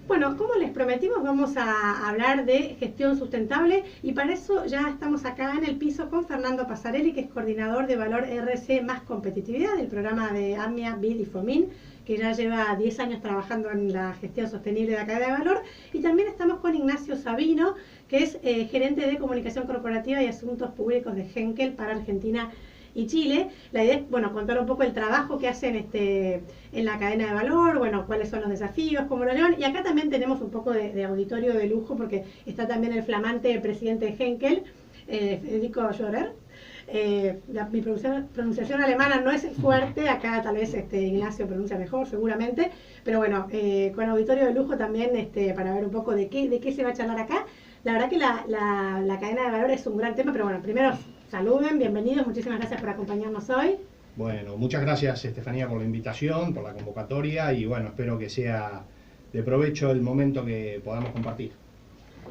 Bueno, como les prometimos, vamos a hablar de gestión sustentable y para eso ya estamos acá en el piso con Fernando Pasarelli, que es coordinador de Valor RC más Competitividad del programa de AMIA, BID y FOMIN, que ya lleva 10 años trabajando en la gestión sostenible de la cadena de valor. Y también estamos con Ignacio Sabino, que es gerente de comunicación corporativa y asuntos públicos de Henkel para Argentina y Chile. La idea es, bueno, contar un poco el trabajo que hacen en la cadena de valor, bueno, cuáles son los desafíos, cómo lo llevan. Y acá también tenemos un poco de auditorio de lujo, porque está también el flamante presidente de Henkel, Federico Schorer. Mi pronunciación alemana no es fuerte, acá tal vez Ignacio pronuncia mejor seguramente, pero bueno, con auditorio de lujo también para ver un poco de qué se va a charlar acá. La verdad que la cadena de valor es un gran tema, pero bueno, primero saluden, bienvenidos, muchísimas gracias por acompañarnos hoy. Bueno, muchas gracias Estefanía por la invitación, por la convocatoria y bueno, espero que sea de provecho el momento que podamos compartir.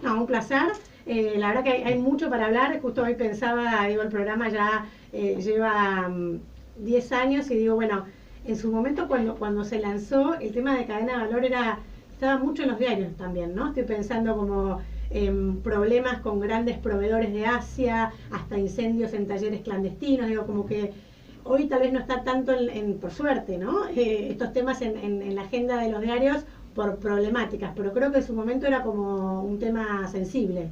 No, un placer. La verdad que hay mucho para hablar. Justo hoy pensaba, digo, el programa ya lleva 10 años y digo, bueno, en su momento cuando se lanzó el tema de cadena de valor estaba mucho en los diarios también, ¿no? Estoy pensando como problemas con grandes proveedores de Asia, hasta incendios en talleres clandestinos, digo, como que hoy tal vez no está tanto por suerte, ¿no? Estos temas en la agenda de los diarios por problemáticas, pero creo que en su momento era como un tema sensible.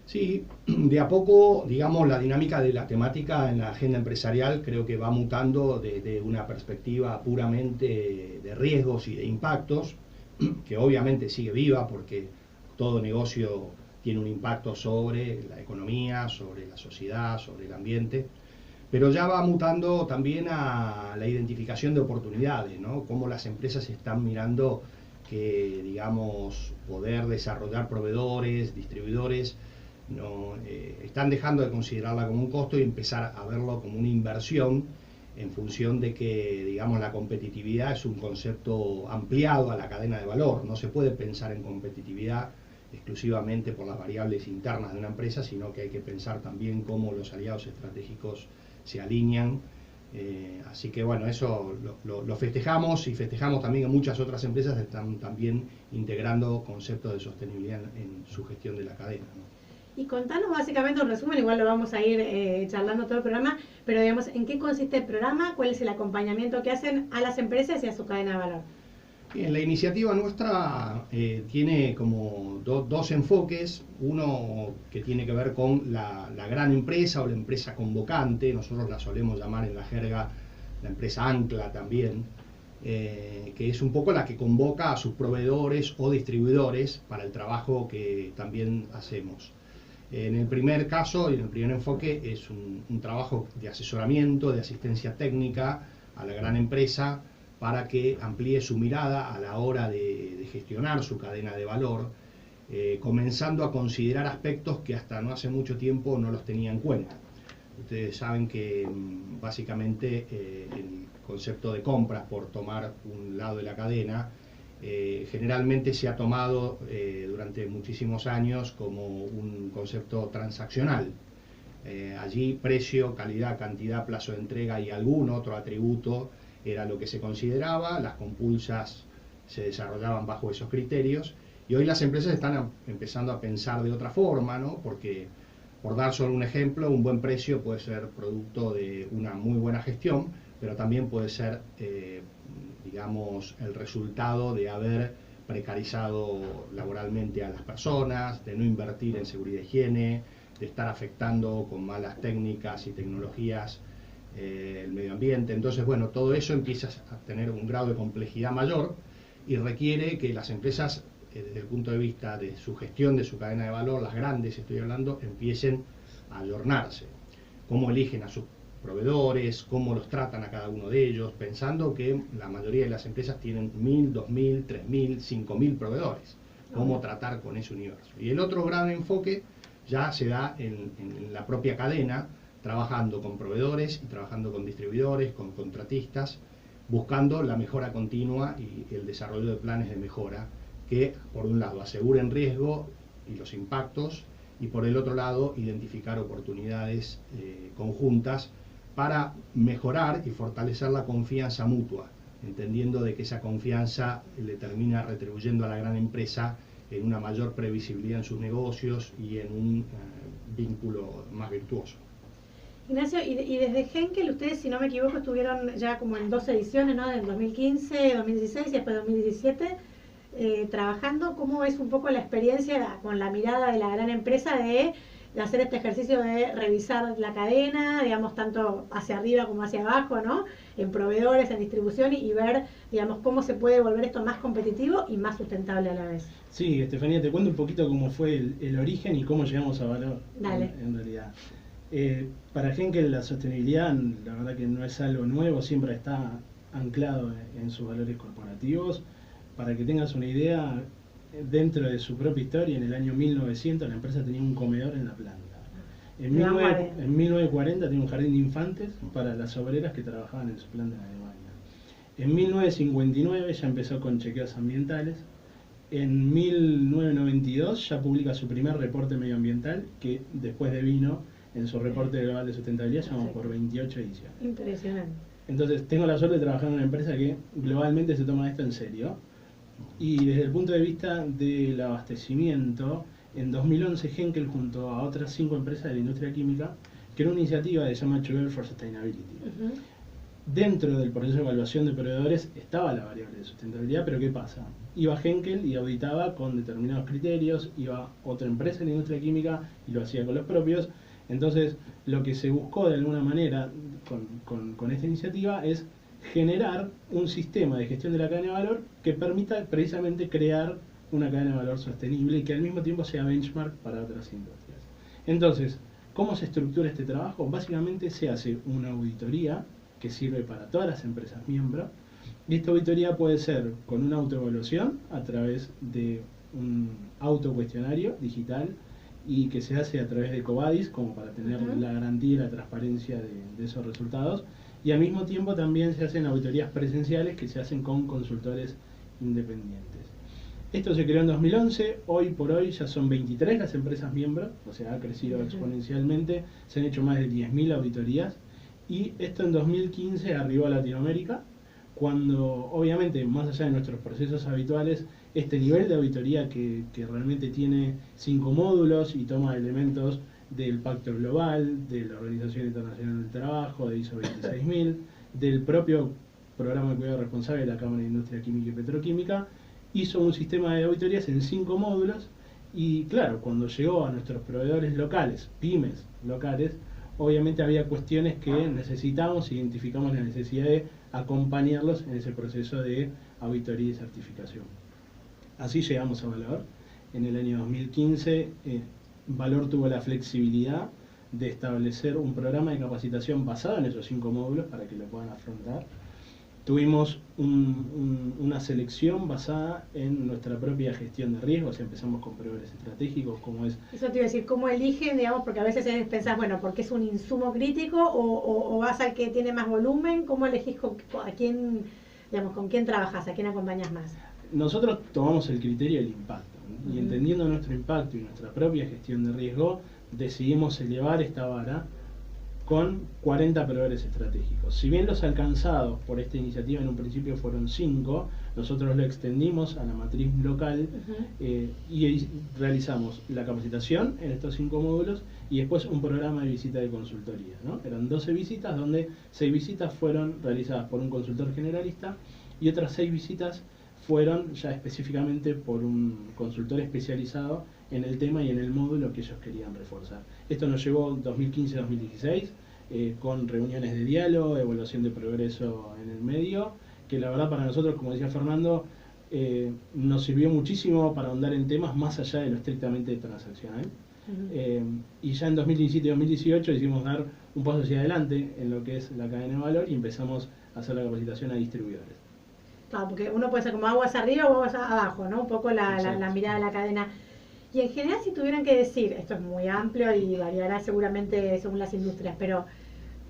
Sí, de a poco, digamos, la dinámica de la temática en la agenda empresarial creo que va mutando desde una perspectiva puramente de riesgos y de impactos, que obviamente sigue viva porque todo negocio tiene un impacto sobre la economía, sobre la sociedad, sobre el ambiente, pero ya va mutando también a la identificación de oportunidades, ¿no? Cómo las empresas están mirando que, digamos, poder desarrollar proveedores, distribuidores, no, están dejando de considerarla como un costo y empezar a verlo como una inversión en función de que, digamos, la competitividad es un concepto ampliado a la cadena de valor. No se puede pensar en competitividad exclusivamente por las variables internas de una empresa, sino que hay que pensar también cómo los aliados estratégicos se alinean. Así que bueno, eso lo festejamos y festejamos también que muchas otras empresas están también integrando conceptos de sostenibilidad en su gestión de la cadena, ¿no? Y contanos básicamente un resumen, igual lo vamos a ir charlando todo el programa, pero digamos, ¿en qué consiste el programa? ¿Cuál es el acompañamiento que hacen a las empresas y a su cadena de valor? Bien, la iniciativa nuestra tiene como dos enfoques, uno que tiene que ver con la gran empresa o la empresa convocante, nosotros la solemos llamar en la jerga la empresa ancla también, que es un poco la que convoca a sus proveedores o distribuidores para el trabajo que también hacemos. En el primer caso y en el primer enfoque es un trabajo de asesoramiento, de asistencia técnica a la gran empresa para que amplíe su mirada a la hora de gestionar su cadena de valor, comenzando a considerar aspectos que hasta no hace mucho tiempo no los tenía en cuenta. Ustedes saben que básicamente el concepto de compras, por tomar un lado de la cadena, generalmente se ha tomado durante muchísimos años como un concepto transaccional. Allí precio, calidad, cantidad, plazo de entrega y algún otro atributo era lo que se consideraba, las compulsas se desarrollaban bajo esos criterios y hoy las empresas están empezando a pensar de otra forma, ¿no? Porque, por dar solo un ejemplo, un buen precio puede ser producto de una muy buena gestión, pero también puede ser, digamos, el resultado de haber precarizado laboralmente a las personas, de no invertir en seguridad e higiene, de estar afectando con malas técnicas y tecnologías el medio ambiente. Entonces, bueno, todo eso empieza a tener un grado de complejidad mayor y requiere que las empresas, desde el punto de vista de su gestión de su cadena de valor, las grandes estoy hablando, empiecen a ayornarse. Cómo eligen a sus proveedores, cómo los tratan a cada uno de ellos, pensando que la mayoría de las empresas tienen 1000, 2000, 3000, 5000 proveedores. Cómo tratar con ese universo. Y el otro gran enfoque ya se da en la propia cadena, trabajando con proveedores y trabajando con distribuidores, con contratistas, buscando la mejora continua y el desarrollo de planes de mejora que, por un lado, aseguren riesgo y los impactos y, por el otro lado, identificar oportunidades conjuntas para mejorar y fortalecer la confianza mutua entendiendo de que esa confianza le termina retribuyendo a la gran empresa en una mayor previsibilidad en sus negocios y en un vínculo más virtuoso. Ignacio, y desde Henkel, ustedes, si no me equivoco, estuvieron ya como en 2 ediciones, ¿no? En 2015, 2016 y después 2017, trabajando. ¿Cómo es un poco la experiencia con la mirada de la gran empresa de hacer este ejercicio de revisar la cadena, digamos, tanto hacia arriba como hacia abajo, ¿no? En proveedores, en distribución y ver, digamos, cómo se puede volver esto más competitivo y más sustentable a la vez? Sí, Estefanía, te cuento un poquito cómo fue el origen y cómo llegamos a Valor. Dale. En realidad. Para Henkel la sostenibilidad, la verdad que no es algo nuevo, siempre está anclado en sus valores corporativos. Para que tengas una idea, dentro de su propia historia, en el año 1900 la empresa tenía un comedor en la planta. En 1940 tenía un jardín de infantes para las obreras que trabajaban en su planta en Alemania. En 1959 ya empezó con chequeos ambientales. En 1992 ya publica su primer reporte medioambiental, que después devino en su reporte global de sustentabilidad, llamamos por 28 ediciones. Impresionante. Entonces tengo la suerte de trabajar en una empresa que globalmente se toma esto en serio. Y desde el punto de vista del abastecimiento, en 2011 Henkel, junto a otras 5 empresas de la industria química, creó una iniciativa que se llama Together for Sustainability. Dentro del proceso de evaluación de proveedores estaba la variable de sustentabilidad, pero ¿qué pasa? Iba Henkel y auditaba con determinados criterios, iba otra empresa en la industria química y lo hacía con los propios. Entonces, lo que se buscó de alguna manera con esta iniciativa es generar un sistema de gestión de la cadena de valor que permita precisamente crear una cadena de valor sostenible y que al mismo tiempo sea benchmark para otras industrias. Entonces, ¿cómo se estructura este trabajo? Básicamente se hace una auditoría que sirve para todas las empresas miembros, y esta auditoría puede ser con una autoevaluación a través de un autocuestionario digital y que se hace a través de EcoVadis, como para tener la garantía y la transparencia de esos resultados, y al mismo tiempo también se hacen auditorías presenciales que se hacen con consultores independientes. Esto se creó en 2011, hoy por hoy ya son 23 las empresas miembros, o sea, ha crecido exponencialmente, se han hecho más de 10.000 auditorías, y esto en 2015 arribó a Latinoamérica, cuando obviamente, más allá de nuestros procesos habituales, este nivel de auditoría que realmente tiene 5 módulos y toma elementos del Pacto Global, de la Organización Internacional del Trabajo, de ISO 26000, del propio Programa de Cuidado Responsable de la Cámara de Industria Química y Petroquímica, hizo un sistema de auditorías en 5 módulos y claro, cuando llegó a nuestros proveedores locales, pymes locales, obviamente había cuestiones que necesitamos, identificamos la necesidad de acompañarlos en ese proceso de auditoría y certificación. Así llegamos a Valor. En el año 2015 Valor tuvo la flexibilidad de establecer un programa de capacitación basado en esos 5 módulos para que lo puedan afrontar. Tuvimos una selección basada en nuestra propia gestión de riesgos, empezamos con proveedores estratégicos, como es... Eso te iba a decir, ¿cómo eligen, digamos? Porque a veces pensás, bueno, porque es un insumo crítico o vas al que tiene más volumen, ¿cómo elegís a quién, digamos, con quién trabajas, a quién acompañas más? Nosotros tomamos el criterio del impacto, ¿no? Y entendiendo nuestro impacto y nuestra propia gestión de riesgo, decidimos elevar esta vara con 40 proveedores estratégicos. Si bien los alcanzados por esta iniciativa en un principio fueron 5, nosotros lo extendimos a la matriz local y realizamos la capacitación en estos 5 módulos y después un programa de visita de consultoría, ¿no? Eran 12 visitas donde 6 visitas fueron realizadas por un consultor generalista y otras 6 visitas fueron ya específicamente por un consultor especializado en el tema y en el módulo que ellos querían reforzar. Esto nos llevó 2015-2016 con reuniones de diálogo, evaluación de progreso en el medio, que la verdad para nosotros, como decía Fernando, nos sirvió muchísimo para ahondar en temas más allá de lo estrictamente transaccional. Y ya en 2017 y 2018 decidimos dar un paso hacia adelante en lo que es la cadena de valor y empezamos a hacer la capacitación a distribuidores. Claro, porque uno puede ser como aguas arriba o aguas abajo, ¿no? Un poco la mirada de la cadena. Y en general, si tuvieran que decir, esto es muy amplio y variará seguramente según las industrias, pero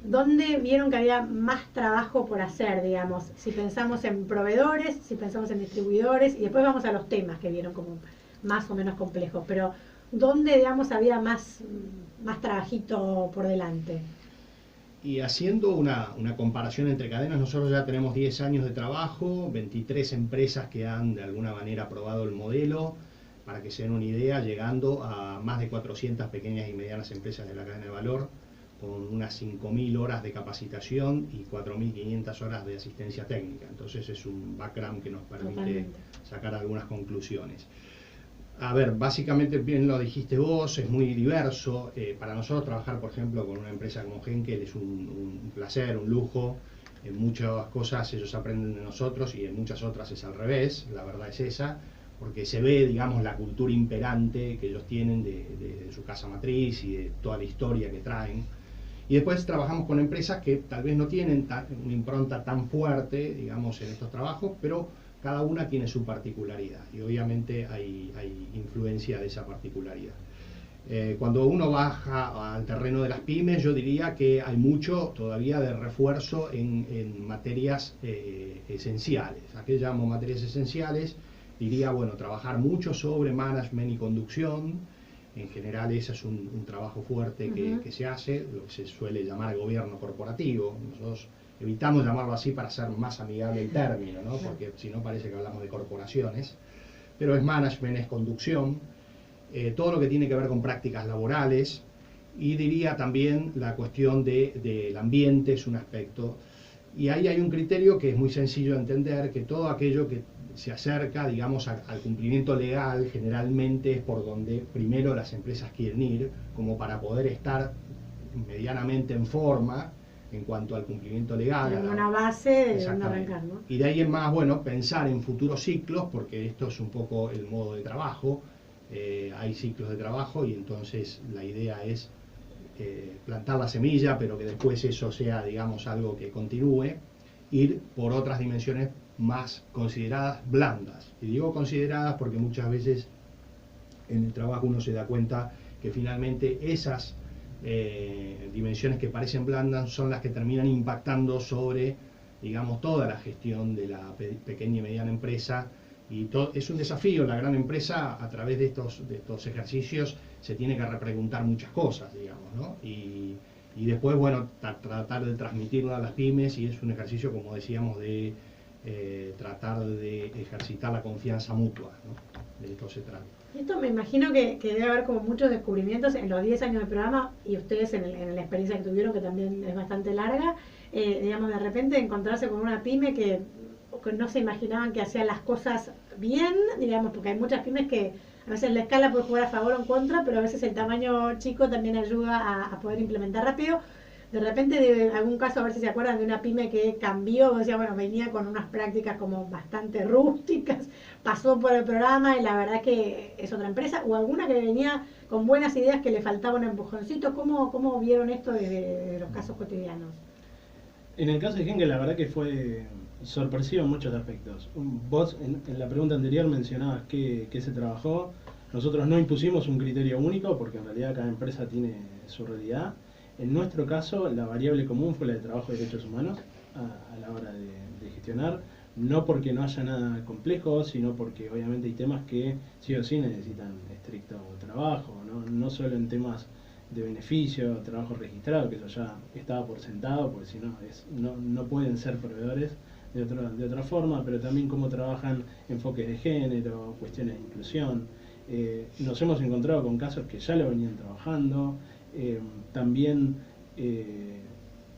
¿dónde vieron que había más trabajo por hacer, digamos? Si pensamos en proveedores, si pensamos en distribuidores, y después vamos a los temas que vieron como más o menos complejos, pero ¿dónde, digamos, había más trabajito por delante? Y haciendo una comparación entre cadenas, nosotros ya tenemos 10 años de trabajo, 23 empresas que han de alguna manera probado el modelo, para que se den una idea, llegando a más de 400 pequeñas y medianas empresas de la cadena de valor, con unas 5.000 horas de capacitación y 4.500 horas de asistencia técnica. Entonces es un background que nos permite sacar algunas conclusiones. A ver, básicamente, bien lo dijiste vos, es muy diverso. Para nosotros trabajar, por ejemplo, con una empresa como Henkel es un placer, un lujo. En muchas cosas ellos aprenden de nosotros y en muchas otras es al revés, la verdad es esa, porque se ve, digamos, la cultura imperante que ellos tienen de su casa matriz y de toda la historia que traen. Y después trabajamos con empresas que tal vez no tienen una impronta tan fuerte, digamos, en estos trabajos, pero cada una tiene su particularidad y obviamente hay influencia de esa particularidad. Cuando uno baja al terreno de las pymes, yo diría que hay mucho todavía de refuerzo en materias esenciales. ¿A qué llamo materias esenciales? Diría, bueno, trabajar mucho sobre management y conducción. En general ese es un trabajo fuerte que se hace, lo que se suele llamar gobierno corporativo. Nosotros evitamos llamarlo así para ser más amigable el término, ¿no? Porque si no parece que hablamos de corporaciones, pero es management, es conducción, todo lo que tiene que ver con prácticas laborales, y diría también la cuestión del ambiente es un aspecto, y ahí hay un criterio que es muy sencillo de entender, que todo aquello que se acerca, digamos, al cumplimiento legal, generalmente es por donde primero las empresas quieren ir, como para poder estar medianamente en forma en cuanto al cumplimiento legal. En una base de donde arrancar, ¿no? Y de ahí en más, bueno, pensar en futuros ciclos, porque esto es un poco el modo de trabajo, hay ciclos de trabajo y entonces la idea es plantar la semilla, pero que después eso sea, digamos, algo que continúe, ir por otras dimensiones más consideradas blandas. Y digo consideradas porque muchas veces en el trabajo uno se da cuenta que finalmente esas dimensiones que parecen blandas son las que terminan impactando sobre, digamos, toda la gestión de la pequeña y mediana empresa. Y es un desafío. La gran empresa, a través de estos ejercicios, se tiene que repreguntar muchas cosas, digamos, ¿no? Y después, bueno, tratar de transmitirlo a las pymes, y es un ejercicio, como decíamos, de tratar de ejercitar la confianza mutua, ¿no? De esto se trata. Esto me imagino que debe haber como muchos descubrimientos en los 10 años del programa, y ustedes en la experiencia que tuvieron, que también es bastante larga, digamos, de repente encontrarse con una pyme que no se imaginaban que hacía las cosas bien, digamos, porque hay muchas pymes que a veces la escala puede jugar a favor o en contra, pero a veces el tamaño chico también ayuda a poder implementar rápido. De repente, de algún caso, a ver si se acuerdan de una pyme que cambió, o sea, bueno, venía con unas prácticas como bastante rústicas, pasó por el programa y la verdad que es otra empresa, o alguna que venía con buenas ideas que le faltaba un empujoncito. ¿Cómo vieron esto desde los casos cotidianos? En el caso de Henkel, la verdad que fue sorpresivo en muchos aspectos. Vos en la pregunta anterior mencionabas que se trabajó. Nosotros no impusimos un criterio único porque en realidad cada empresa tiene su realidad. En nuestro caso, la variable común fue la de trabajo de derechos humanos a la hora de gestionar, no porque no haya nada complejo, sino porque obviamente hay temas que sí o sí necesitan estricto trabajo, no solo en temas de beneficio, trabajo registrado, que eso ya estaba por sentado, porque si no, no pueden ser proveedores de otra forma, pero también cómo trabajan enfoques de género, cuestiones de inclusión. Nos hemos encontrado con casos que ya lo venían trabajando. También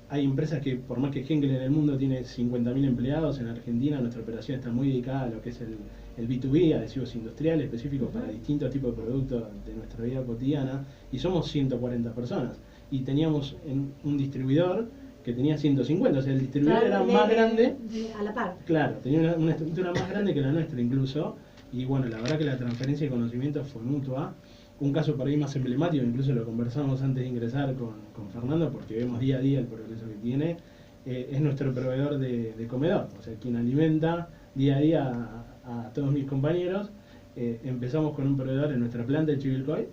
hay empresas que, por más que Henkel en el mundo tiene 50.000 empleados, en Argentina nuestra operación está muy dedicada a lo que es el B2B, adhesivos industriales específicos para distintos tipos de productos de nuestra vida cotidiana, y somos 140 personas. Y teníamos un distribuidor que tenía 150, o sea, el distribuidor era más grande. A la par. Claro, tenía una estructura más grande que la nuestra incluso, y bueno, la verdad que la transferencia de conocimiento fue mutua. Un caso por ahí más emblemático, incluso lo conversamos antes de ingresar con Fernando, porque vemos día a día el progreso que tiene, es nuestro proveedor de comedor, o sea, quien alimenta día a día a todos mis compañeros. Empezamos con un proveedor en nuestra planta de Chivilcoy,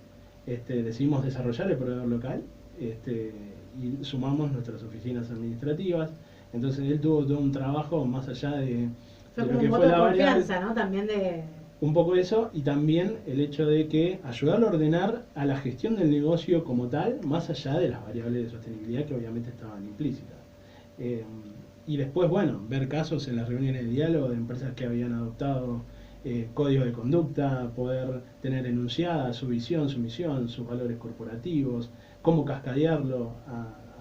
decidimos desarrollar el proveedor local, y sumamos nuestras oficinas administrativas. Entonces él tuvo todo un trabajo más allá de fue lo como que un fue voto la de variable. confianza, ¿no? También de Un poco eso, y también el hecho de que ayudarlo a ordenar a la gestión del negocio como tal, más allá de las variables de sostenibilidad que obviamente estaban implícitas. Y después, bueno, ver casos en las reuniones de diálogo de empresas que habían adoptado códigos de conducta, poder tener enunciada su visión, su misión, sus valores corporativos, cómo cascadearlo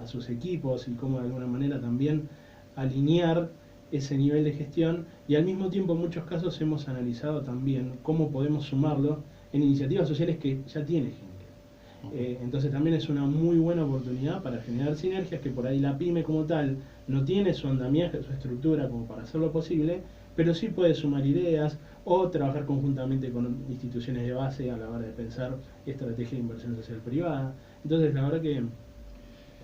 a sus equipos y cómo de alguna manera también alinear ese nivel de gestión, y al mismo tiempo en muchos casos hemos analizado también cómo podemos sumarlo en iniciativas sociales que ya tiene Henkel. Entonces también es una muy buena oportunidad para generar sinergias que por ahí la pyme como tal no tiene su andamiaje, su estructura como para hacerlo posible, pero sí puede sumar ideas o trabajar conjuntamente con instituciones de base a la hora de pensar estrategia de inversión social privada. Entonces la verdad que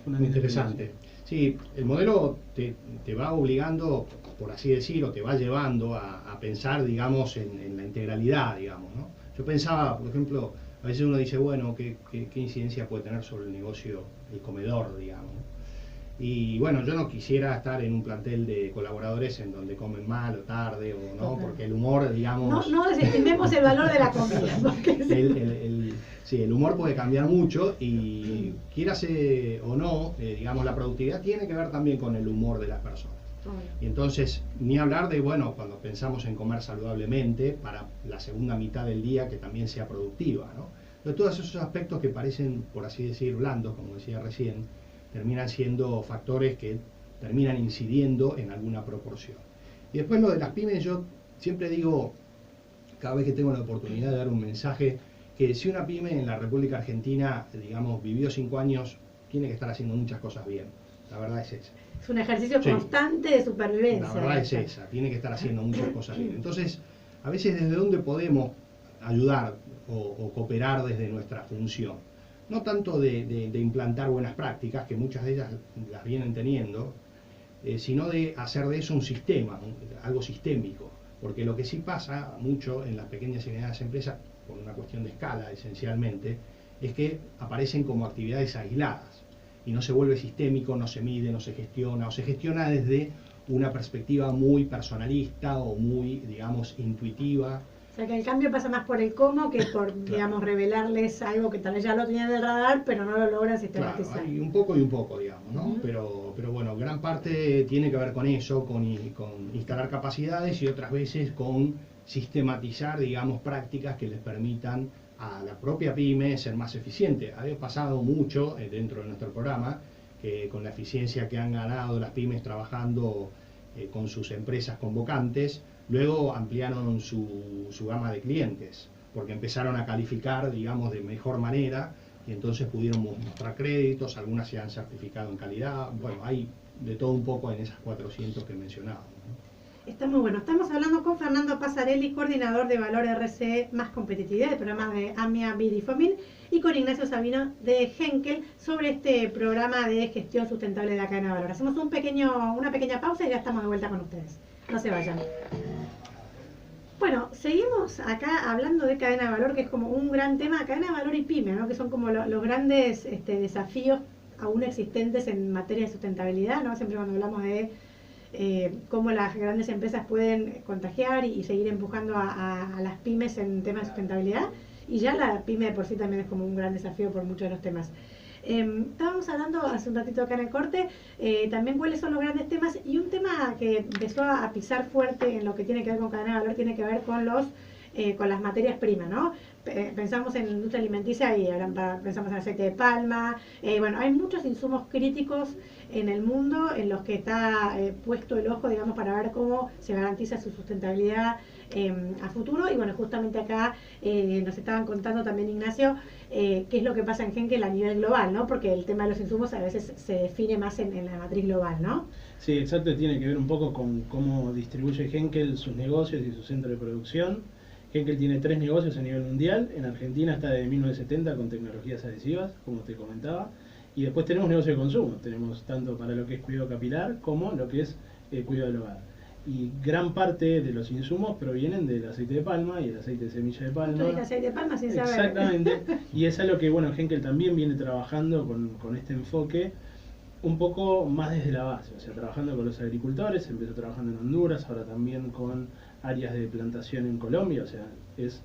fue una interesante. Sí, el modelo te va obligando, por así decirlo, te va llevando a pensar, digamos, en la integralidad, digamos, ¿no? Yo pensaba, por ejemplo, a veces uno dice, bueno, ¿qué incidencia puede tener sobre el negocio, el comedor, digamos, ¿no? Y bueno, yo no quisiera estar en un plantel de colaboradores en donde comen mal o tarde, o no, porque el humor, digamos... No desestimemos el valor de la comida. Sí, el humor puede cambiar mucho y quierase o no, digamos, la productividad tiene que ver también con el humor de las personas. Y entonces, ni hablar de, bueno, cuando pensamos en comer saludablemente para la segunda mitad del día que también sea productiva, ¿no? Pero todos esos aspectos que parecen, por así decir, blandos, como decía recién, terminan siendo factores que terminan incidiendo en alguna proporción. Y después lo de las pymes, yo siempre digo, cada vez que tengo la oportunidad de dar un mensaje, que si una pyme en la República Argentina, digamos, vivió 5 años, tiene que estar haciendo muchas cosas bien. La verdad es esa. Es un ejercicio constante de supervivencia. La verdad es esa, tiene que estar haciendo muchas cosas bien. Entonces, a veces desde dónde podemos ayudar o cooperar desde nuestra función. No tanto de implantar buenas prácticas, que muchas de ellas las vienen teniendo, sino de hacer de eso un sistema, algo sistémico. Porque lo que sí pasa mucho en las pequeñas y medianas empresas, por una cuestión de escala esencialmente, es que aparecen como actividades aisladas y no se vuelve sistémico, no se mide, no se gestiona, o se gestiona desde una perspectiva muy personalista o muy, digamos, intuitiva. O sea que el cambio pasa más por el cómo que por, claro, digamos, revelarles algo que tal vez ya lo tenían en el radar, pero no lo logran sistematizar. Claro, hay un poco, digamos, ¿no? Pero bueno, gran parte tiene que ver con eso, con instalar capacidades, y otras veces con sistematizar, digamos, prácticas que les permitan a la propia pyme ser más eficiente. Ha pasado mucho dentro de nuestro programa, que con la eficiencia que han ganado las pymes trabajando con sus empresas convocantes, luego ampliaron su gama de clientes, porque empezaron a calificar, digamos, de mejor manera, y entonces pudieron mostrar créditos, algunas se han certificado en calidad. Bueno, hay de todo un poco en esas 400 que mencionaba, ¿no? Está muy bueno. Estamos hablando con Fernando Pasarelli, coordinador de Valor RCE Más Competitividad, del programa de AMIA BIDIFOMIN, y con Ignacio Sabino de Henkel sobre este programa de gestión sustentable de la cadena de valor. Hacemos una pequeña pausa y ya estamos de vuelta con ustedes. No se vayan. Bueno, seguimos acá hablando de cadena de valor, que es como un gran tema, cadena de valor y pyme, ¿no? Que son como los grandes desafíos aún existentes en materia de sustentabilidad, ¿no? Siempre cuando hablamos de cómo las grandes empresas pueden contagiar y seguir empujando a las pymes en temas de sustentabilidad, y ya la pyme de por sí también es como un gran desafío por muchos de los temas. Estábamos hablando hace un ratito acá en el corte también cuáles son los grandes temas, y un tema que empezó a pisar fuerte en lo que tiene que ver con cadena de valor tiene que ver con las materias primas, ¿no? Pensamos en la industria alimenticia y ahora pensamos en aceite de palma. Bueno, hay muchos insumos críticos en el mundo en los que está puesto el ojo, digamos, para ver cómo se garantiza su sustentabilidad a futuro. Y bueno, justamente acá nos estaban contando también, Ignacio, qué es lo que pasa en Henkel a nivel global, ¿no? Porque el tema de los insumos a veces se define más en la matriz global, ¿no? Sí, exacto, tiene que ver un poco con cómo distribuye Henkel sus negocios y su centro de producción. Henkel tiene 3 negocios a nivel mundial. En Argentina está desde 1970 con tecnologías adhesivas, como te comentaba. Y después tenemos negocio de consumo. Tenemos tanto para lo que es cuidado capilar como lo que es cuidado del hogar. Y gran parte de los insumos provienen del aceite de palma y el aceite de semilla de palma. El aceite de palma sin saber. Exactamente. Y es algo que, bueno, Henkel también viene trabajando con este enfoque un poco más desde la base. O sea, trabajando con los agricultores, empezó trabajando en Honduras, ahora también con áreas de plantación en Colombia, o sea, es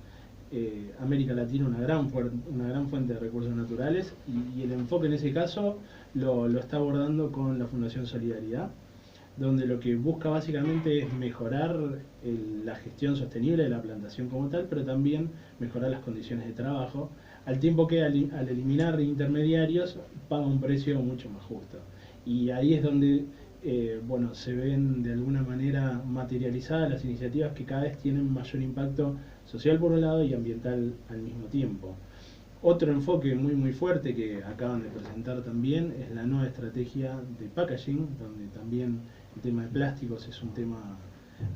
América Latina una gran fuente de recursos naturales, y el enfoque en ese caso lo está abordando con la Fundación Solidaridad, donde lo que busca básicamente es mejorar la gestión sostenible de la plantación como tal, pero también mejorar las condiciones de trabajo, al tiempo que al eliminar intermediarios paga un precio mucho más justo. Y ahí es donde bueno, se ven de alguna manera materializadas las iniciativas que cada vez tienen mayor impacto social por un lado y ambiental al mismo tiempo. Otro enfoque muy fuerte que acaban de presentar también es la nueva estrategia de packaging, donde también el tema de plásticos es un tema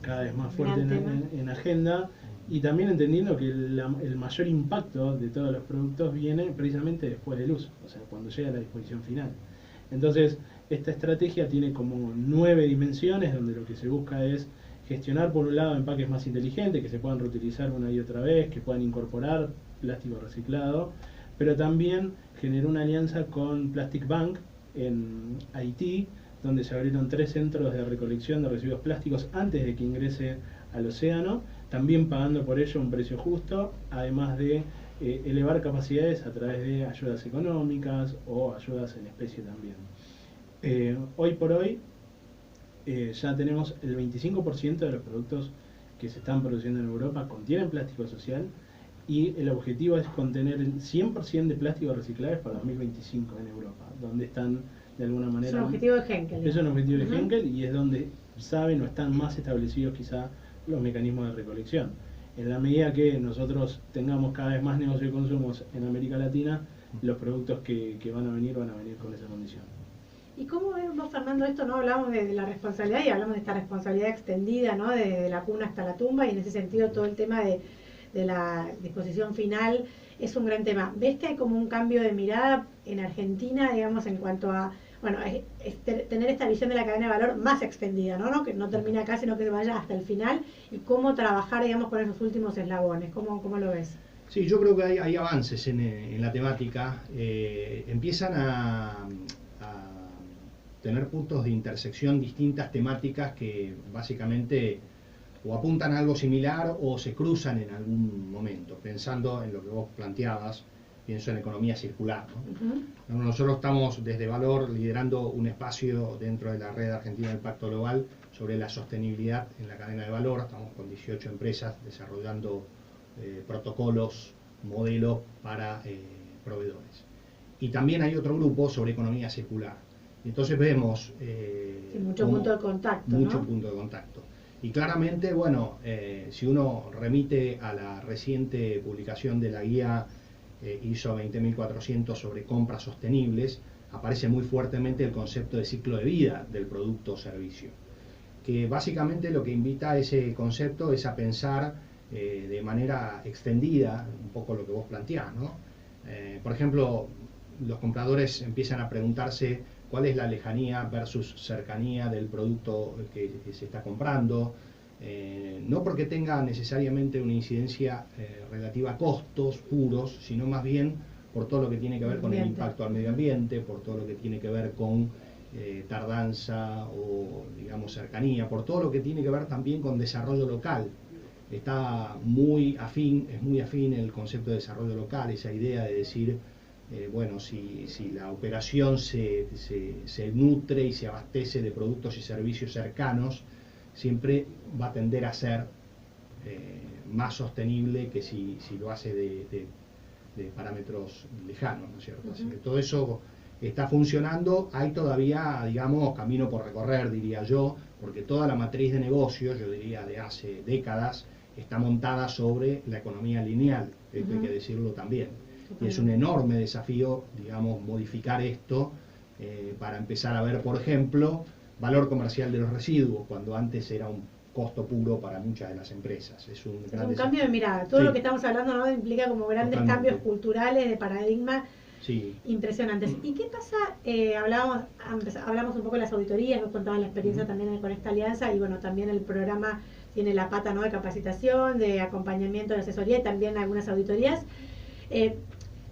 cada vez más fuerte en agenda, y también entendiendo que el mayor impacto de todos los productos viene precisamente después del uso, o sea, cuando llega a la disposición final. Entonces, esta estrategia tiene como 9 dimensiones, donde lo que se busca es gestionar por un lado empaques más inteligentes, que se puedan reutilizar una y otra vez, que puedan incorporar plástico reciclado, pero también generó una alianza con Plastic Bank en Haití, donde se abrieron 3 centros de recolección de residuos plásticos antes de que ingrese al océano, también pagando por ello un precio justo, además de elevar capacidades a través de ayudas económicas o ayudas en especie también. Hoy por hoy ya tenemos el 25% de los productos que se están produciendo en Europa contienen plástico social, y el objetivo es contener el 100% de plásticos reciclables para 2025 en Europa, donde están de alguna manera... Es un objetivo de Henkel. Es un objetivo de Henkel, y es donde saben o están más establecidos quizá los mecanismos de recolección. En la medida que nosotros tengamos cada vez más negocio de consumos en América Latina, los productos que van a venir con esa condición. ¿Y cómo vemos, Fernando, esto? No hablamos de la responsabilidad, y hablamos de esta responsabilidad extendida, ¿no? De la cuna hasta la tumba, y en ese sentido todo el tema de la disposición final es un gran tema. ¿Ves que hay como un cambio de mirada en Argentina, digamos, en cuanto a, bueno, tener esta visión de la cadena de valor más extendida, ¿no? Que no termina acá, sino que vaya hasta el final, y cómo trabajar, digamos, con esos últimos eslabones? ¿Cómo lo ves? Sí, yo creo que hay avances en la temática. Empiezan a tener puntos de intersección distintas temáticas que básicamente o apuntan a algo similar o se cruzan en algún momento. Pensando en lo que vos planteabas, pienso en economía circular, ¿no? Nosotros estamos desde Valor liderando un espacio dentro de la red argentina del Pacto Global sobre la sostenibilidad en la cadena de valor. Estamos con 18 empresas desarrollando protocolos, modelos para proveedores. Y también hay otro grupo sobre economía circular. Entonces vemos mucho punto de contacto, mucho punto de contacto. Y claramente, bueno, si uno remite a la reciente publicación de la guía ISO 20400 sobre compras sostenibles, aparece muy fuertemente el concepto de ciclo de vida del producto o servicio, que básicamente lo que invita a ese concepto es a pensar de manera extendida un poco lo que vos planteás, ¿no? Por ejemplo, los compradores empiezan a preguntarse cuál es la lejanía versus cercanía del producto que se está comprando, no porque tenga necesariamente una incidencia relativa a costos puros, sino más bien por todo lo que tiene que ver con el impacto al medio ambiente, por todo lo que tiene que ver con tardanza o, digamos, cercanía, por todo lo que tiene que ver también con desarrollo local. Está es muy afín el concepto de desarrollo local, esa idea de decir, bueno, si la operación se nutre y se abastece de productos y servicios cercanos, siempre va a tender a ser más sostenible que si lo hace de parámetros lejanos, ¿no es cierto? Así que todo eso está funcionando. Hay todavía, digamos, camino por recorrer, diría yo, porque toda la matriz de negocios, yo diría de hace décadas, está montada sobre la economía lineal, esto hay que decirlo también. Y es un enorme desafío, digamos, modificar esto para empezar a ver, por ejemplo, valor comercial de los residuos, cuando antes era un costo puro para muchas de las empresas. Es un cambio de mirada. Todo lo que estamos hablando, ¿no?, implica como grandes cambios culturales, de paradigma, impresionantes. ¿Y qué pasa? Hablamos un poco de las auditorías, nos contaban la experiencia también con esta alianza, y bueno, también el programa tiene la pata, ¿no?, de capacitación, de acompañamiento, de asesoría, y también algunas auditorías.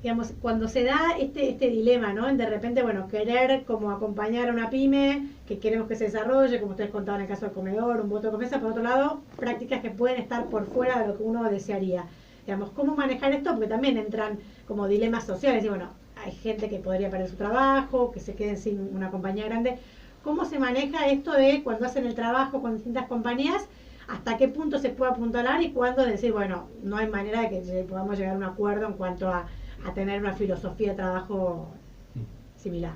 digamos, cuando se da este dilema, ¿no? En de repente, bueno, querer como acompañar a una pyme, que queremos que se desarrolle, como ustedes contaban en el caso del comedor, un voto de confianza, por otro lado, prácticas que pueden estar por fuera de lo que uno desearía. Digamos, ¿cómo manejar esto? Porque también entran como dilemas sociales, y bueno, hay gente que podría perder su trabajo, que se queden sin una compañía grande. ¿Cómo se maneja esto de cuando hacen el trabajo con distintas compañías? ¿Hasta qué punto se puede apuntalar y cuándo decir, bueno, no hay manera de que podamos llegar a un acuerdo en cuanto a tener una filosofía de trabajo similar?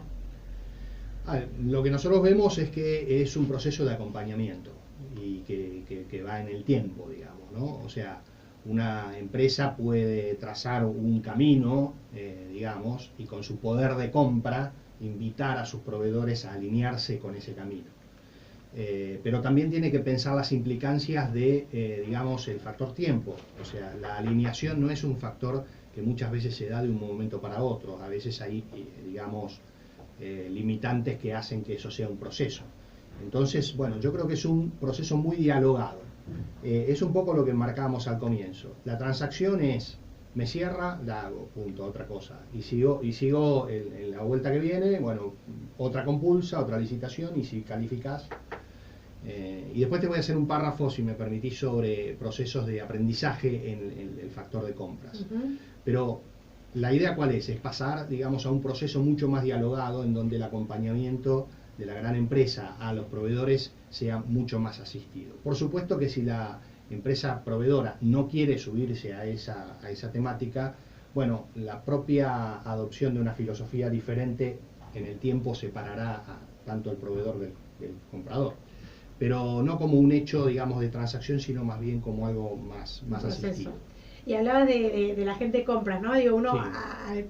Lo que nosotros vemos es que es un proceso de acompañamiento y que va en el tiempo, digamos, ¿no? O sea, una empresa puede trazar un camino, digamos, y con su poder de compra invitar a sus proveedores a alinearse con ese camino. Pero también tiene que pensar las implicancias de, digamos, el factor tiempo. O sea, la alineación no es un factor que muchas veces se da de un momento para otro. A veces hay, digamos, limitantes que hacen que eso sea un proceso. Entonces, bueno, yo creo que es un proceso muy dialogado. Es un poco lo que marcábamos al comienzo. La transacción es, me cierra, la hago, punto, otra cosa. Y sigo en la vuelta que viene, bueno, otra compulsa, otra licitación, y si calificás. Y después te voy a hacer un párrafo, si me permitís, sobre procesos de aprendizaje en el factor de compras. Pero la idea ¿cuál es? Es pasar, digamos, a un proceso mucho más dialogado, en donde el acompañamiento de la gran empresa a los proveedores sea mucho más asistido. Por supuesto que si la empresa proveedora no quiere subirse a esa temática, bueno, la propia adopción de una filosofía diferente en el tiempo separará a tanto el proveedor del comprador. Pero no como un hecho, digamos, de transacción, sino más bien como algo más asistido. Y hablabas de la gente de compras, ¿no? Digo, uno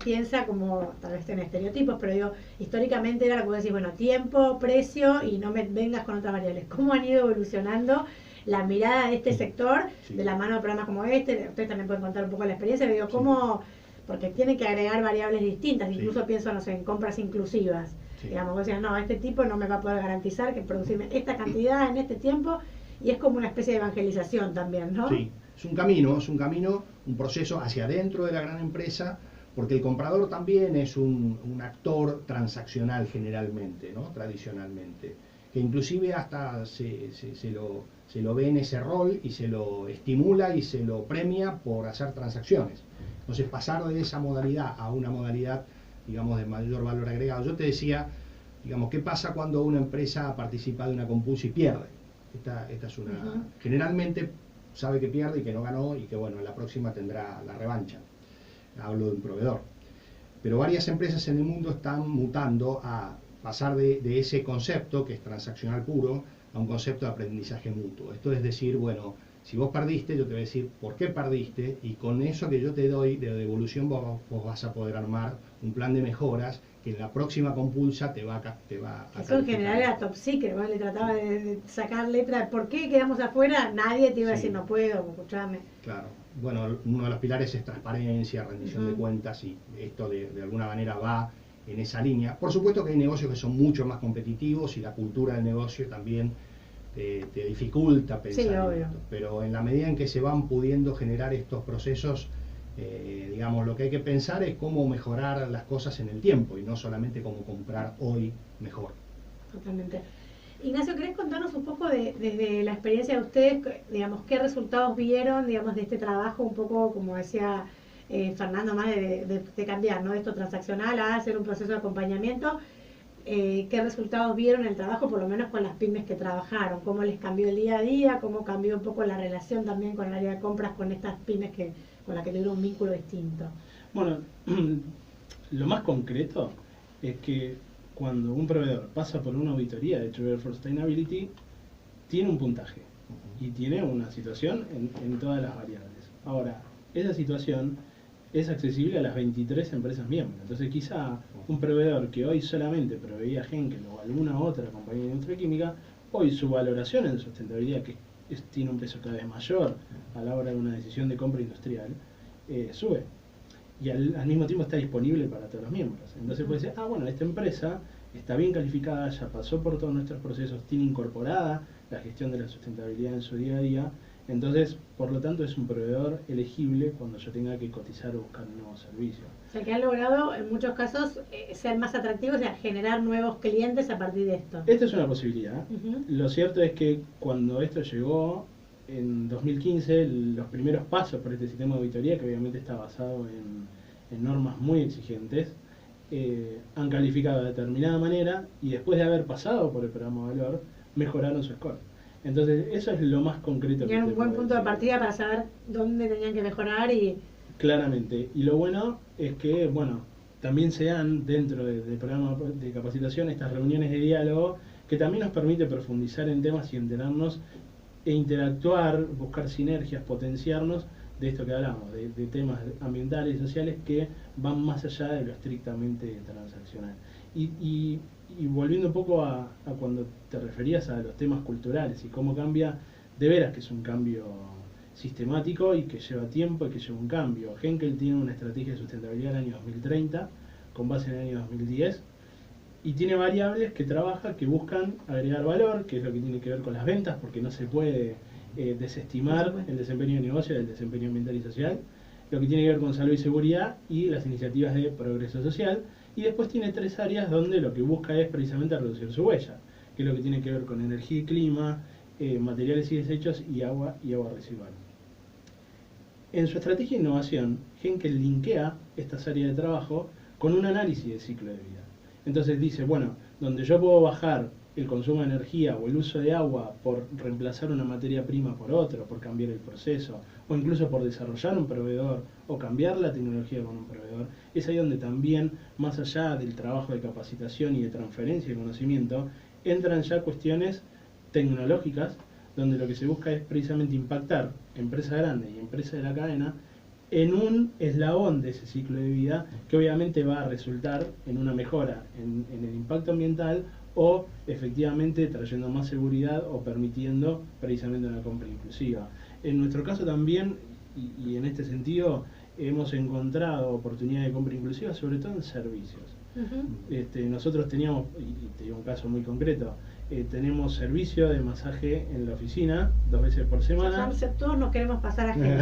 piensa como, tal vez en estereotipos, pero digo, históricamente era lo que vos decís, bueno, tiempo, precio y no me vengas con otras variables. ¿Cómo han ido evolucionando la mirada de este sector de la mano de programas como este? Ustedes también pueden contar un poco la experiencia, pero digo, ¿cómo? Porque tienen que agregar variables distintas, incluso pienso, no sé, en compras inclusivas. Digamos, vos decías, no, este tipo no me va a poder garantizar que producirme esta cantidad en este tiempo, y es como una especie de evangelización también, ¿no? Sí. Es un camino, un proceso hacia adentro de la gran empresa, porque el comprador también es un actor transaccional generalmente, ¿no? Tradicionalmente, que inclusive hasta se lo ve en ese rol y se lo estimula y se lo premia por hacer transacciones. Entonces, pasar de esa modalidad a una modalidad, digamos, de mayor valor agregado. Yo te decía, digamos, ¿qué pasa cuando una empresa participa de una compulsa y pierde? Esta es una... Generalmente sabe que pierde y que no ganó y que, bueno, en la próxima tendrá la revancha. Hablo de un proveedor. Pero varias empresas en el mundo están mutando a pasar de ese concepto, que es transaccional puro, a un concepto de aprendizaje mutuo. Esto es decir, bueno, si vos perdiste, yo te voy a decir por qué perdiste, y con eso que yo te doy de devolución vos vas a poder armar un plan de mejoras que en la próxima compulsa te va a eso en general era top secret, ¿vale? Le trataba de sacar letra, ¿por qué quedamos afuera? Nadie te iba a decir, no puedo, escuchame. Claro, bueno, uno de los pilares es transparencia, rendición de cuentas, y esto de alguna manera va en esa línea. Por supuesto que hay negocios que son mucho más competitivos y la cultura del negocio también te dificulta pensar en esto, pero en la medida en que se van pudiendo generar estos procesos, digamos, lo que hay que pensar es cómo mejorar las cosas en el tiempo y no solamente cómo comprar hoy mejor. Totalmente. Ignacio, ¿querés contarnos un poco desde la experiencia de ustedes, digamos, qué resultados vieron, digamos, de este trabajo, un poco, como decía Fernando, más de cambiar, ¿no? De esto transaccional a hacer un proceso de acompañamiento? ¿Qué resultados vieron en el trabajo, por lo menos con las pymes que trabajaron? ¿Cómo les cambió el día a día? ¿Cómo cambió un poco la relación también con el área de compras, con estas pymes con las que tuvieron un vínculo distinto? Bueno, lo más concreto es que cuando un proveedor pasa por una auditoría de Trigger for Sustainability, tiene un puntaje y tiene una situación en todas las variables. Ahora, esa situación es accesible a las 23 empresas miembros. Entonces, quizá un proveedor que hoy solamente proveía Henkel o alguna otra compañía de industria química, hoy su valoración en sustentabilidad, que tiene un peso cada vez mayor a la hora de una decisión de compra industrial, sube. Y al mismo tiempo está disponible para todos los miembros. Entonces puede ser, bueno, esta empresa está bien calificada, ya pasó por todos nuestros procesos, tiene incorporada la gestión de la sustentabilidad en su día a día, Entonces, por lo tanto, es un proveedor elegible cuando yo tenga que cotizar o buscar un nuevo servicio. O sea, que han logrado en muchos casos ser más atractivos, o sea, generar nuevos clientes a partir de esto. Esta es una posibilidad. Ujú. Lo cierto es que cuando esto llegó en 2015, los primeros pasos por este sistema de auditoría, que obviamente está basado en normas muy exigentes, han calificado de determinada manera y después de haber pasado por el programa de valor, mejoraron su score. Entonces, eso es lo más concreto. Tenían un buen puedo punto de decir. partida para saber dónde tenían que mejorar y... Claramente. Y lo bueno es que, bueno, también se dan dentro del programa de capacitación estas reuniones de diálogo que también nos permite profundizar en temas y enterarnos e interactuar, buscar sinergias, potenciarnos de esto que hablamos, de temas ambientales y sociales que van más allá de lo estrictamente transaccional. Y volviendo un poco a cuando te referías a los temas culturales y cómo cambia, de veras que es un cambio sistemático y que lleva tiempo y que lleva un cambio. Henkel tiene una estrategia de sustentabilidad en el año 2030 con base en el año 2010 y tiene variables que trabaja que buscan agregar valor, que es lo que tiene que ver con las ventas, porque no se puede desestimar el desempeño de negocio del desempeño ambiental y social, lo que tiene que ver con salud y seguridad y las iniciativas de progreso social, y después tiene 3 áreas donde lo que busca es precisamente reducir su huella, que es lo que tiene que ver con energía y clima, materiales y desechos y agua residual. En su estrategia de innovación, Henkel linkea estas áreas de trabajo con un análisis de ciclo de vida. Entonces dice, bueno, donde yo puedo bajar el consumo de energía o el uso de agua por reemplazar una materia prima por otra, por cambiar el proceso, o incluso por desarrollar un proveedor o cambiar la tecnología con un proveedor, es ahí donde también, más allá del trabajo de capacitación y de transferencia de conocimiento, entran ya cuestiones tecnológicas, donde lo que se busca es precisamente impactar empresas grandes y empresas de la cadena en un eslabón de ese ciclo de vida que obviamente va a resultar en una mejora en el impacto ambiental o efectivamente trayendo más seguridad o permitiendo precisamente una compra inclusiva. En nuestro caso también, y en este sentido, hemos encontrado oportunidades de compra inclusiva, sobre todo en servicios. Nosotros teníamos, y te digo un caso muy concreto, tenemos servicio de masaje en la oficina 2 veces por semana. Todos nos queremos pasar a gente.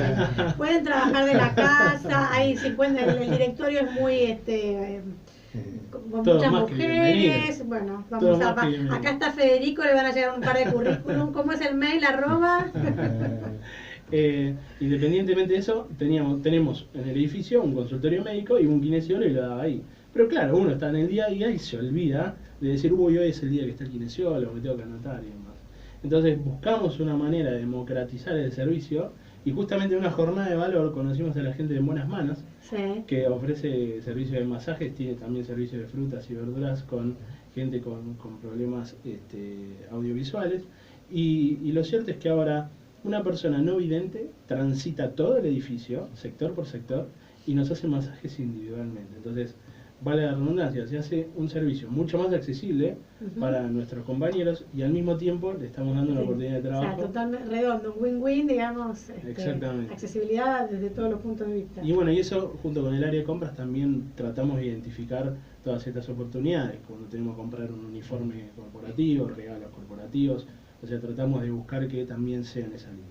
Pueden trabajar de la casa, hay 50, el directorio es muy con Todos muchas más que mujeres. bienvenidos. Bueno, vamos Todos más que acá está Federico, le van a llegar un par de currículum. ¿Cómo es el mail? Independientemente de eso, tenemos en el edificio un consultorio médico y un kinesiólogo y lo daba ahí. Pero claro, uno está en el día a día y se olvida de decir, uy, hoy es el día que está el kinesiólogo, me tengo que anotar y demás. Entonces buscamos una manera de democratizar el servicio y justamente en una jornada de valor conocimos a la gente de Buenas Manos, sí, que ofrece servicio de masajes, tiene también servicio de frutas y verduras con gente con problemas audiovisuales. Y lo cierto es que ahora una persona no vidente transita todo el edificio, sector por sector, y nos hace masajes individualmente. Entonces, vale la redundancia, se hace un servicio mucho más accesible para nuestros compañeros y al mismo tiempo le estamos dando una oportunidad de trabajo. O sea, totalmente redondo, un win-win, digamos, Exactamente. Accesibilidad desde todos los puntos de vista. Y bueno, y eso junto con el área de compras también tratamos de identificar todas estas oportunidades, cuando tenemos que comprar un uniforme corporativo, regalos corporativos, o sea, tratamos de buscar que también sea en esa línea.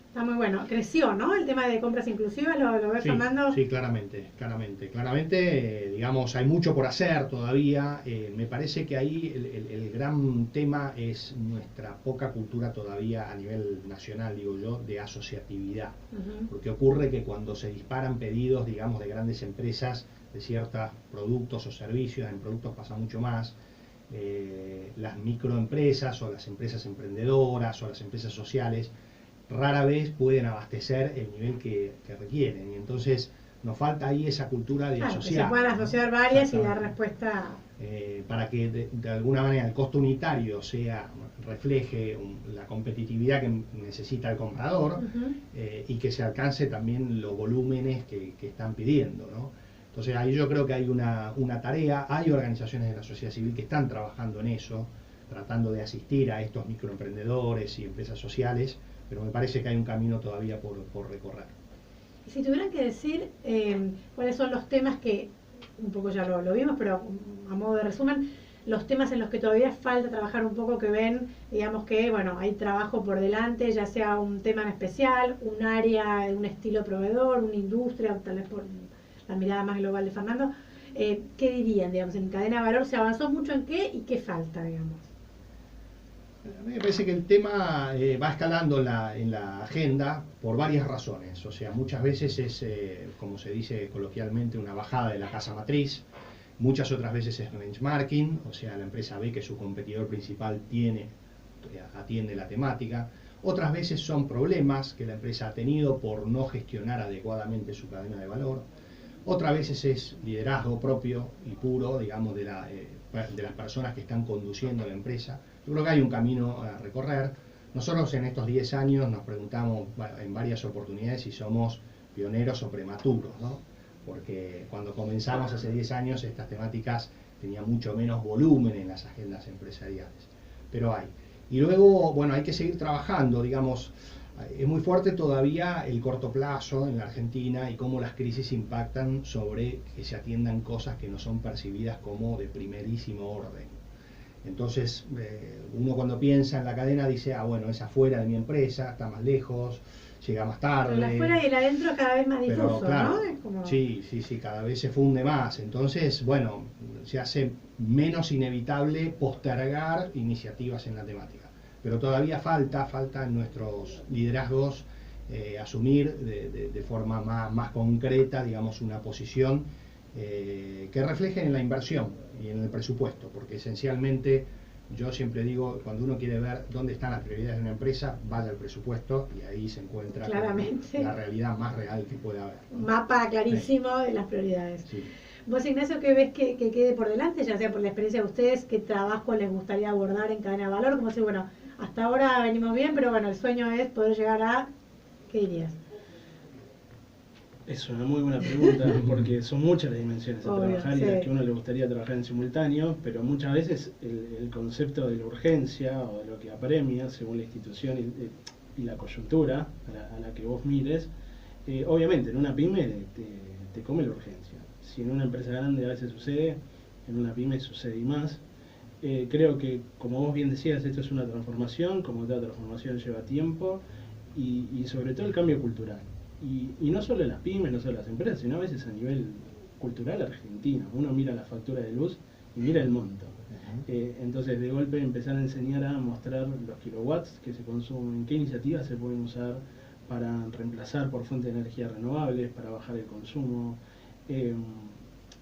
Está muy bueno. Creció, ¿no? El tema de compras inclusivas, ¿lo ves, Sí, Fernando? sí, claramente, digamos, hay mucho por hacer todavía. Me parece que ahí el gran tema es nuestra poca cultura todavía a nivel nacional, digo yo, de asociatividad. Porque ocurre que cuando se disparan pedidos, digamos, de grandes empresas de ciertos productos o servicios, en productos pasa mucho más, las microempresas o las empresas emprendedoras o las empresas sociales rara vez pueden abastecer el nivel que requieren, y entonces nos falta ahí esa cultura de asociar. Que se puedan asociar varias y dar Exactamente. respuesta. Para que de alguna manera el costo unitario refleje la competitividad que necesita el comprador, y que se alcance también los volúmenes que están pidiendo, ¿no? Entonces ahí yo creo que hay una tarea, hay organizaciones de la sociedad civil que están trabajando en eso, tratando de asistir a estos microemprendedores y empresas sociales, pero me parece que hay un camino todavía por recorrer. Y si tuvieran que decir cuáles son los temas que, un poco ya lo vimos, pero a modo de resumen, los temas en los que todavía falta trabajar un poco, que ven, digamos que, bueno, hay trabajo por delante, ya sea un tema en especial, un área, un estilo proveedor, una industria, tal vez por la mirada más global de Fernando. ¿Qué dirían, digamos, en cadena de valor? ¿Se avanzó mucho en qué y qué falta, digamos? A mí me parece que el tema va escalando en la agenda por varias razones. O sea, muchas veces es, como se dice coloquialmente, una bajada de la casa matriz. Muchas otras veces es benchmarking, o sea, la empresa ve que su competidor principal atiende la temática. Otras veces son problemas que la empresa ha tenido por no gestionar adecuadamente su cadena de valor. Otras veces es liderazgo propio y puro, digamos, de las personas que están conduciendo la empresa. Yo creo que hay un camino a recorrer. Nosotros en estos 10 años nos preguntamos en varias oportunidades si somos pioneros o prematuros, ¿no? Porque cuando comenzamos hace 10 años estas temáticas tenían mucho menos volumen en las agendas empresariales. Pero hay. Y luego, bueno, hay que seguir trabajando, digamos. Es muy fuerte todavía el corto plazo en la Argentina y cómo las crisis impactan sobre que se atiendan cosas que no son percibidas como de primerísimo orden. Entonces, uno cuando piensa en la cadena dice, ah, bueno, es afuera de mi empresa, está más lejos, llega más tarde. Pero el afuera y el adentro cada vez más difuso, pero, claro, ¿no? Es como... Sí, cada vez se funde más. Entonces, bueno, se hace menos inevitable postergar iniciativas en la temática. Pero todavía falta en nuestros liderazgos asumir de forma más concreta, digamos, una posición que refleje en la inversión y en el presupuesto, porque esencialmente yo siempre digo, cuando uno quiere ver dónde están las prioridades de una empresa, vaya al presupuesto y ahí se encuentra la realidad más real que puede haber, ¿no? Un mapa clarísimo de las prioridades. Sí. Vos, Ignacio, ¿qué ves que quede por delante, ya sea por la experiencia de ustedes, qué trabajo les gustaría abordar en cadena de valor? Como si, bueno, hasta ahora venimos bien, pero bueno, el sueño es poder llegar a... ¿Qué dirías? Es una muy buena pregunta, porque son muchas las dimensiones a trabajar sí. y las que a uno le gustaría trabajar en simultáneo, pero muchas veces el concepto de la urgencia o de lo que apremia, según la institución y la coyuntura a la que vos mires, obviamente en una pyme te come la urgencia. Si en una empresa grande a veces sucede, en una pyme sucede y más. Creo que, como vos bien decías, esto es una transformación, como toda transformación lleva tiempo, y sobre todo el cambio cultural. Y no solo en las pymes, no solo en las empresas, sino a veces a nivel cultural argentino. Uno mira la factura de luz y mira el monto. Entonces, de golpe empezar a enseñar a mostrar los kilowatts que se consumen, qué iniciativas se pueden usar para reemplazar por fuentes de energía renovables, para bajar el consumo.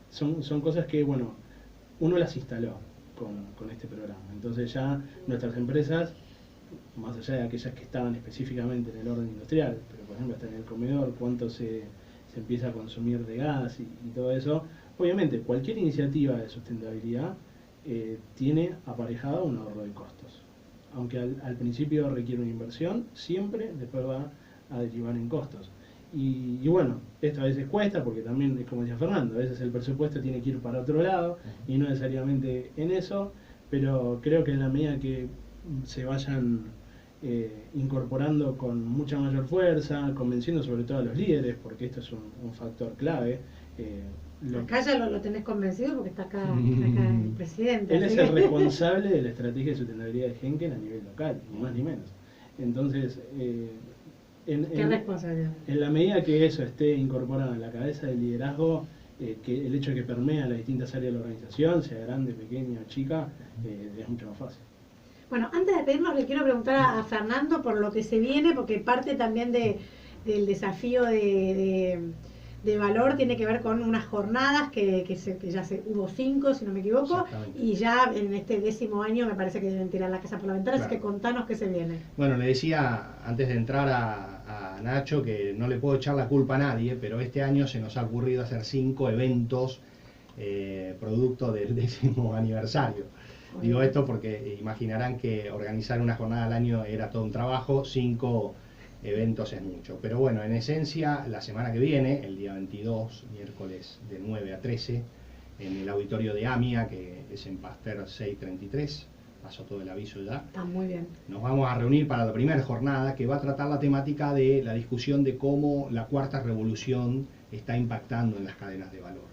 Son cosas que, bueno, uno las instaló con este programa. Entonces ya nuestras empresas, más allá de aquellas que estaban específicamente en el orden industrial, pero por ejemplo hasta en el comedor, cuánto se empieza a consumir de gas y todo eso, obviamente cualquier iniciativa de sustentabilidad tiene aparejado un ahorro de costos. Aunque al principio requiere una inversión, siempre después va a derivar en costos. Y bueno, esto a veces cuesta porque también es como decía Fernando, a veces el presupuesto tiene que ir para otro lado y no necesariamente en eso, pero creo que en la medida que se vayan incorporando con mucha mayor fuerza, convenciendo sobre todo a los líderes, porque esto es un factor clave. Acá ya lo tenés convencido porque está acá el presidente. Él es el responsable de la estrategia de sustentabilidad de Henkel a nivel local, ni más ni menos. Entonces, ¿qué responsabilidad? En la medida que eso esté incorporado en la cabeza del liderazgo, que el hecho de que permea las distintas áreas de la organización, sea grande, pequeña, chica, es mucho más fácil. Bueno, antes de pedirnos, le quiero preguntar a Fernando por lo que se viene, porque parte también del desafío de valor tiene que ver con unas jornadas que ya hubo 5, si no me equivoco, y ya en este 10º año me parece que deben tirar la casa por la ventana, claro. Así que contanos qué se viene. Bueno, le decía antes de entrar a Nacho que no le puedo echar la culpa a nadie, pero este año se nos ha ocurrido hacer 5 eventos producto del 10º aniversario. Digo esto porque imaginarán que organizar una jornada al año era todo un trabajo, 5 eventos es mucho. Pero bueno, en esencia, la semana que viene, el día 22, miércoles de 9 a 13, en el auditorio de AMIA, que es en Pasteur 633, pasó todo el aviso ya. Está muy bien. Nos vamos a reunir para la primera jornada que va a tratar la temática de la discusión de cómo la cuarta revolución está impactando en las cadenas de valor.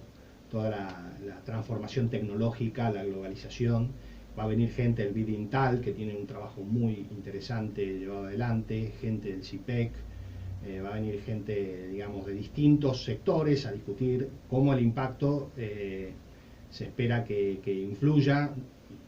toda la transformación tecnológica, la globalización. Va a venir gente del Bidintal, que tiene un trabajo muy interesante llevado adelante, gente del CIPEC, va a venir gente, digamos, de distintos sectores a discutir cómo el impacto se espera que influya,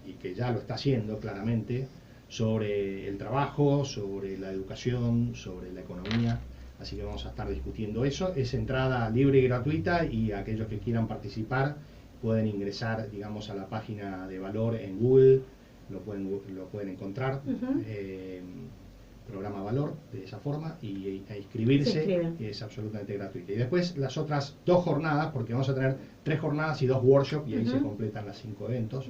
y que ya lo está haciendo claramente, sobre el trabajo, sobre la educación, sobre la economía. Así que vamos a estar discutiendo eso. Es entrada libre y gratuita, y aquellos que quieran participar pueden ingresar, digamos, a la página de Valor en Google, lo pueden encontrar, programa Valor, de esa forma, e inscribirse, y es absolutamente gratuita. Y después las otras 2 jornadas, porque vamos a tener 3 jornadas y 2 workshops, y ahí se completan las 5 eventos,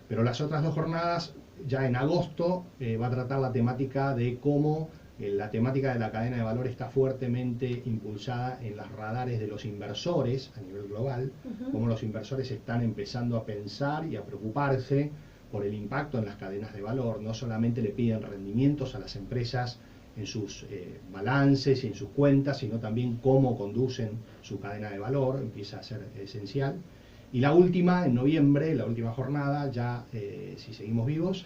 pero las otras 2 jornadas, ya en agosto, va a tratar la temática de cómo la temática de la cadena de valor está fuertemente impulsada en los radares de los inversores a nivel global, cómo los inversores están empezando a pensar y a preocuparse por el impacto en las cadenas de valor. No solamente le piden rendimientos a las empresas en sus balances y en sus cuentas, sino también cómo conducen su cadena de valor, empieza a ser esencial. Y la última, en noviembre, la última jornada, ya si seguimos vivos,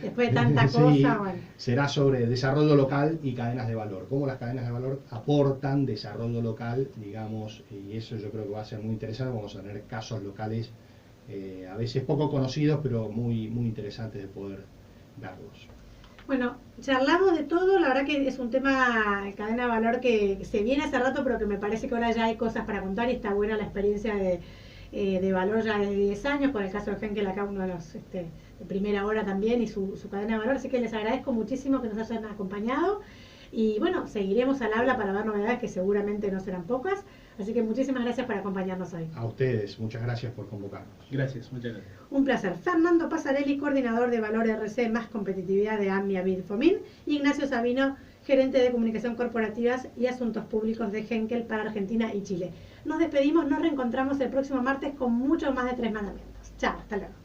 después de tanta cosa, bueno, será sobre desarrollo local y cadenas de valor, cómo las cadenas de valor aportan desarrollo local, digamos, y eso yo creo que va a ser muy interesante. Vamos a tener casos locales a veces poco conocidos, pero muy, muy interesantes de poder verlos. Bueno, charlamos de todo, la verdad que es un tema, cadena de valor, que se viene hace rato, pero que me parece que ahora ya hay cosas para contar, y está buena la experiencia de Valor ya de 10 años, con el caso de Henkel acá, uno de los de primera hora también, y su cadena de valor. Así que les agradezco muchísimo que nos hayan acompañado, y bueno, seguiremos al habla para ver novedades que seguramente no serán pocas. Así que muchísimas gracias por acompañarnos hoy. A ustedes, muchas gracias por convocarnos. Gracias, muchas gracias. Un placer. Fernando Pasarelli, coordinador de Valor RC más competitividad de AMIA Bidfomin, y Ignacio Sabino, gerente de comunicación corporativas y asuntos públicos de Henkel para Argentina y Chile. Nos despedimos, nos reencontramos el próximo martes con mucho más de 3 mandamientos. Chao, hasta luego.